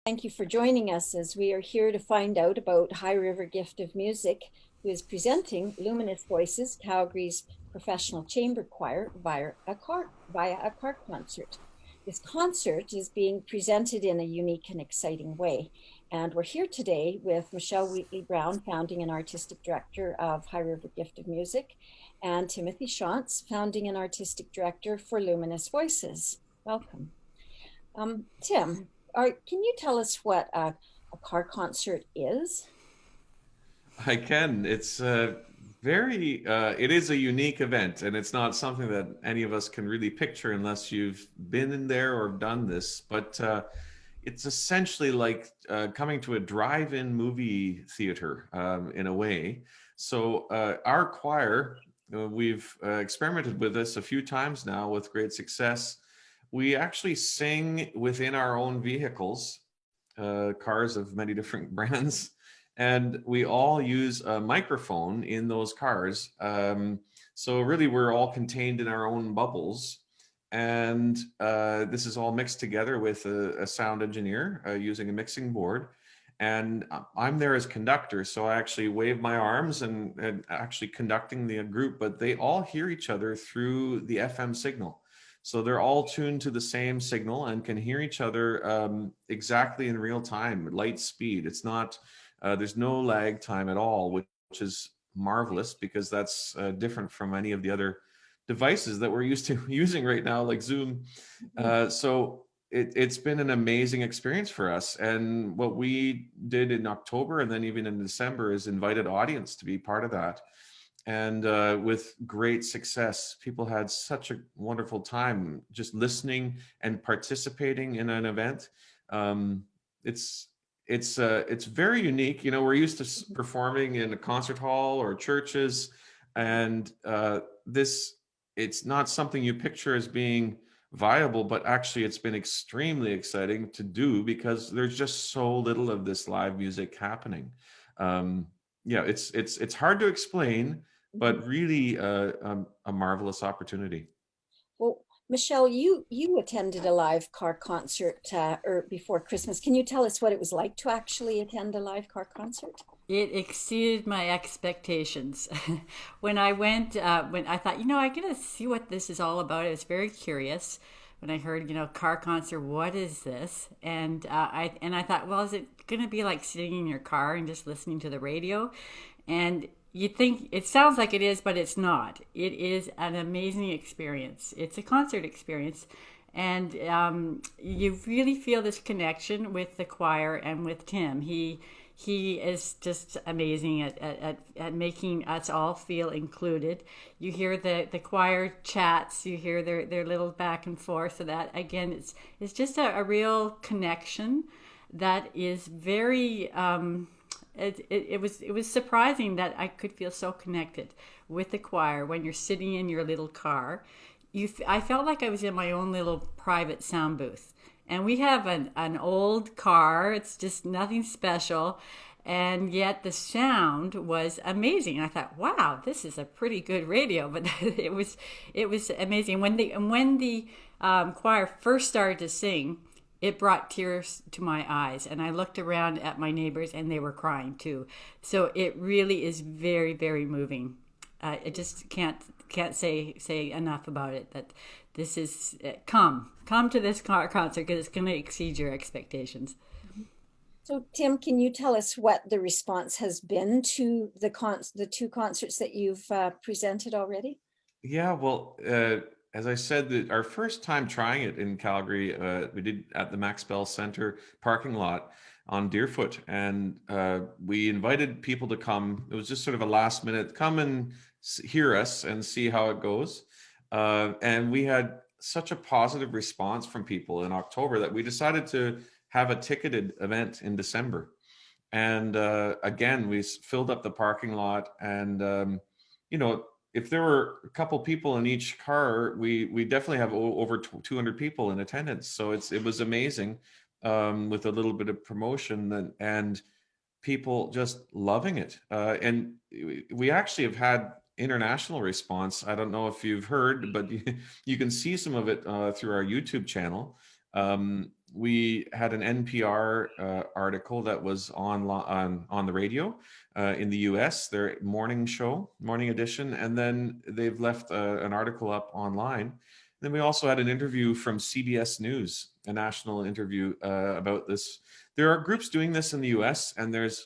Thank you for joining us as we are here to find out about High River Gift of Music, who is presenting Luminous Voices, Calgary's professional chamber choir, via a car concert. This concert is being presented in a unique and exciting way. And we're here today with Michelle Wheatley Brown, founding and artistic director of High River Gift of Music, and Timothy Shantz, founding and artistic director for Luminous Voices. Welcome. Tim, can you tell us what a car concert is? I can. It's it is a unique event, and it's not something that any of us can really picture unless you've been in there or done this. But it's essentially like coming to a drive-in movie theater in a way. So our choir, we've experimented with this a few times now with great success. We actually sing within our own vehicles, cars of many different brands, and we all use a microphone in those cars. So really, we're all contained in our own bubbles, and this is all mixed together with a sound engineer using a mixing board. And I'm there as conductor, so I actually wave my arms and actually conducting the group, but they all hear each other through the FM signal. So they're all tuned to the same signal and can hear each other exactly in real time, light speed. It's not, there's no lag time at all, which is marvelous because that's different from any of the other devices that we're used to using right now, like Zoom. So it's been an amazing experience for us. And what we did in October and then even in December is invited audience to be part of that, and with great success. People had such a wonderful time just listening and participating in an event. Um, it's it's very unique. You know, we're used to performing in a concert hall or churches, and this it's not something you picture as being viable, but actually it's been extremely exciting to do because there's just so little of this live music happening. Um, yeah, it's hard to explain, Mhm. but really a marvelous opportunity. Well, Michelle, you attended a live car concert or before Christmas. Can you tell us what it was like to actually attend a live car concert? It exceeded my expectations. When I thought, I gotta see what this is all about. I was very curious when I heard, car concert. What is this? And I thought, well, is it gonna be like sitting in your car and just listening to the radio? And you think it sounds like it is, but it's not. It is an amazing experience. It's a concert experience, and you really feel this connection with the choir and with Tim. He is just amazing at making us all feel included. You hear the choir chats, you hear their little back and forth. So that again, it's just a real connection that is very. It was surprising that I could feel so connected with the choir when you're sitting in your little car. I felt like I was in my own little private sound booth. And we have an old car. It's just nothing special. And yet the sound was amazing. I thought, wow, this is a pretty good radio. But it was amazing. When the choir first started to sing, it brought tears to my eyes, and I looked around at my neighbors and they were crying too. So it really is very, very moving. I just can't say enough about it. That this is come to this concert because it's going to exceed your expectations. So, Tim, can you tell us what the response has been to the two concerts that you've presented already? Yeah, well, as I said, our first time trying it in Calgary, we did at the Max Bell Center parking lot on Deerfoot, and we invited people to come. It was just sort of a last minute, come and hear us and see how it goes. And we had such a positive response from people in October that we decided to have a ticketed event in December. And again, we filled up the parking lot, and you know, if there were a couple people in each car, we definitely have over 200 people in attendance. So it was amazing, with a little bit of promotion, and people just loving it. And we actually have had international response. I don't know if you've heard, but you can see some of it through our YouTube channel. We had an NPR article that was on the radio in the US, their morning show, morning edition, and then they've left an article up online. Then we also had an interview from CBS News, a national interview about this. There are groups doing this in the US, and there's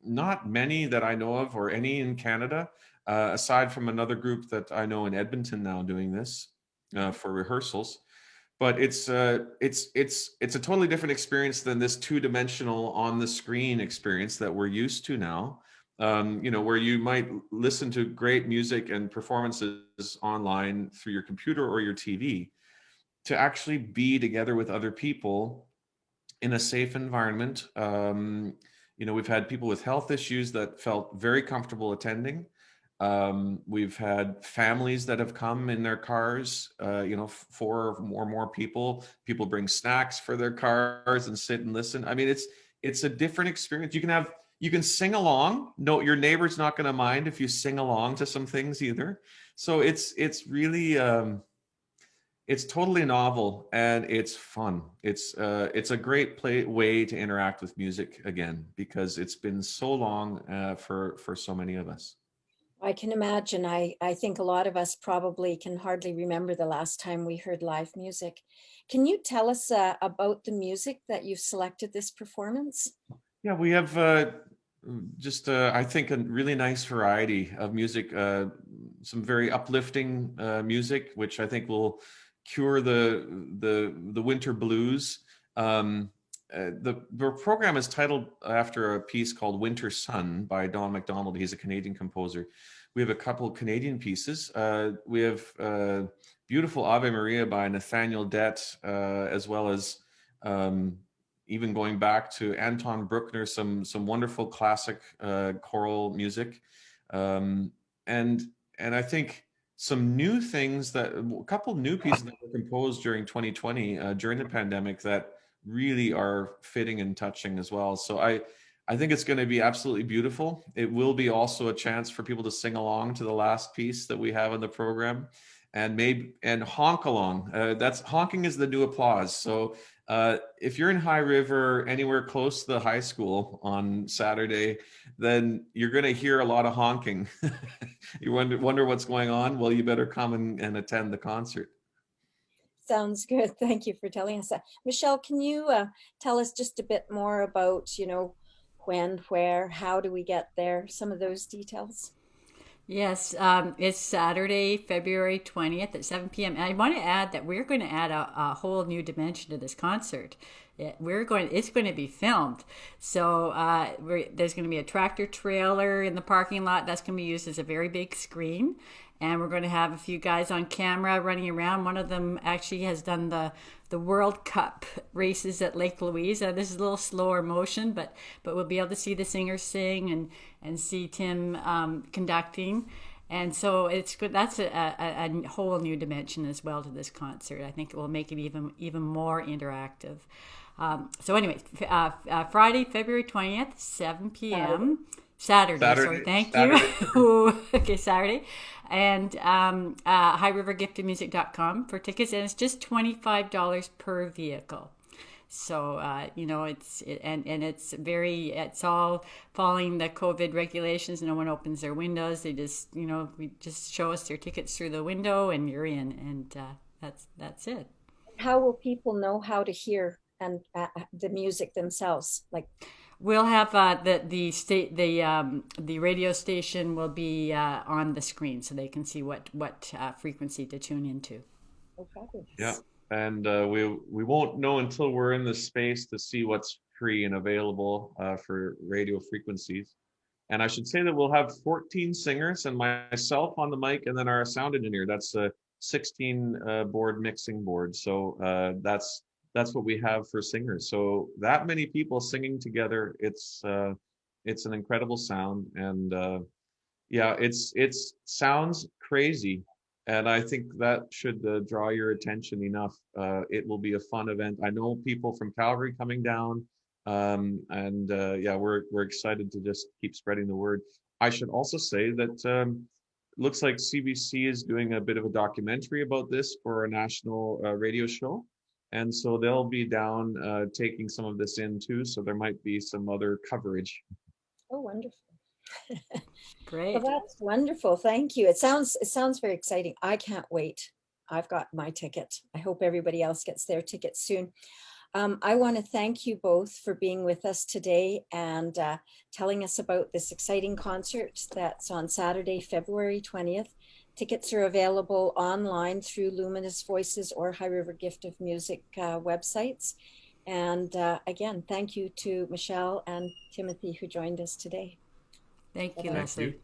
not many that I know of, or any in Canada, aside from another group that I know in Edmonton now doing this for rehearsals. But it's a totally different experience than this two-dimensional on the screen experience that we're used to now. Where you might listen to great music and performances online through your computer or your TV, to actually be together with other people in a safe environment. We've had people with health issues that felt very comfortable attending. We've had families that have come in their cars, four or more people. People bring snacks for their cars and sit and listen. I mean, it's a different experience. You can sing along. No, your neighbor's not going to mind if you sing along to some things either. So it's really it's totally novel and it's fun. It's a great way to interact with music again, because it's been so long for so many of us. I can imagine. I think a lot of us probably can hardly remember the last time we heard live music. Can you tell us about the music that you've selected this performance? Yeah, we have just I think a really nice variety of music. Some very uplifting music, which I think will cure the winter blues. The program is titled after a piece called Winter Sun by Don MacDonald. He's a Canadian composer. We have a couple of Canadian pieces. We have beautiful Ave Maria by Nathaniel Dett, as well as even going back to Anton Bruckner, some wonderful classic choral music, and I think some new things, that a couple new pieces that were composed during 2020 during the pandemic, that really are fitting and touching as well. So I think it's going to be absolutely beautiful. It will be also a chance for people to sing along to the last piece that we have in the program, and honk along. That's honking is the new applause. So if you're in High River, anywhere close to the high school on Saturday, then you're going to hear a lot of honking. You wonder what's going on. Well, you better come and attend the concert. Sounds good. Thank you for telling us that. Michelle, can you tell us just a bit more about, when, where, how do we get there? Some of those details. Yes, it's Saturday, February 20th at 7 p.m. And I want to add that we're going to add a whole new dimension to this concert. It's going to be filmed. So there's going to be a tractor trailer in the parking lot that's going to be used as a very big screen. And we're going to have a few guys on camera running around. One of them actually has done the World Cup races at Lake Louise. This is a little slower motion, but we'll be able to see the singers sing and see Tim conducting. And so it's good. That's a whole new dimension as well to this concert. I think it will make it even more interactive. So anyway, Friday, February 20th, 7 p.m. Saturday, sorry, thank Saturday. you. Okay, Saturday. And highrivergiftofmusic.com for tickets. And it's just $25 per vehicle. So, it's all following the COVID regulations. No one opens their windows. They just, we just show us their tickets through the window and you're in. And that's it. How will people know how to hear and the music themselves? Like, we'll have the radio station will be on the screen, so they can see what frequency to tune into. oh, fabulous. Yeah, and we won't know until we're in the space to see what's free and available for radio frequencies. And I should say that we'll have 14 singers and myself on the mic, and then our sound engineer. That's a 16 board mixing board. So that's what we have for singers. So that many people singing together, it's an incredible sound, and yeah, it sounds crazy, and I think that should draw your attention enough. It will be a fun event. I know people from Calgary coming down, and yeah, we're excited to just keep spreading the word. I should also say that looks like CBC is doing a bit of a documentary about this for a national radio show. And so they'll be down taking some of this in too. So there might be some other coverage. Oh, wonderful. Well, Great. that's wonderful. Thank you. It sounds very exciting. I can't wait. I've got my ticket. I hope everybody else gets their ticket soon. I want to thank you both for being with us today and telling us about this exciting concert that's on Saturday, February 20th. Tickets are available online through Luminous Voices or High River Gift of Music websites. And again, thank you to Michelle and Timothy who joined us today. Thank you, Bye-bye. Thank you. Leslie.